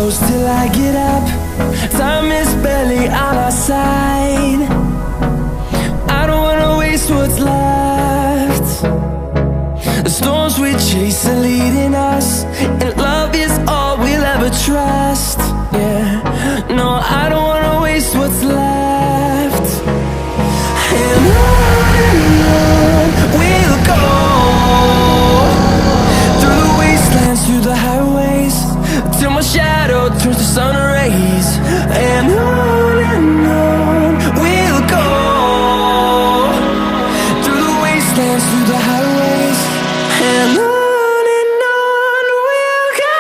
close till I get up. Time is barely on our side. I don't wanna waste what's left. The storms we chase are leading us, and love is all we'll ever trust. Yeah, no, I don't wanna waste what's left. And on we'll go, through the wastelands, through the highways, till my shadow turns to sun rays. And on we'll go, through the wastelands, through the highways, and on we'll go.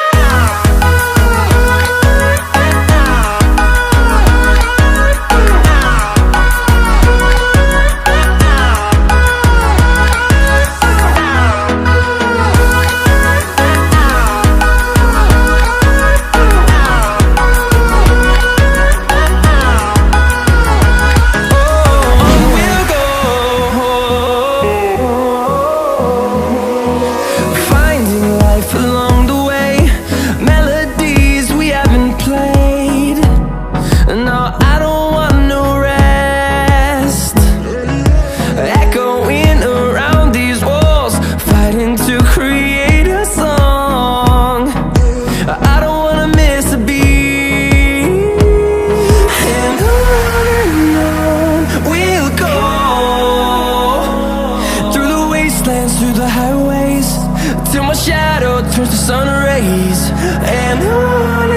Through the highways, till my shadow turns to sun rays. And on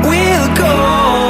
we'll go.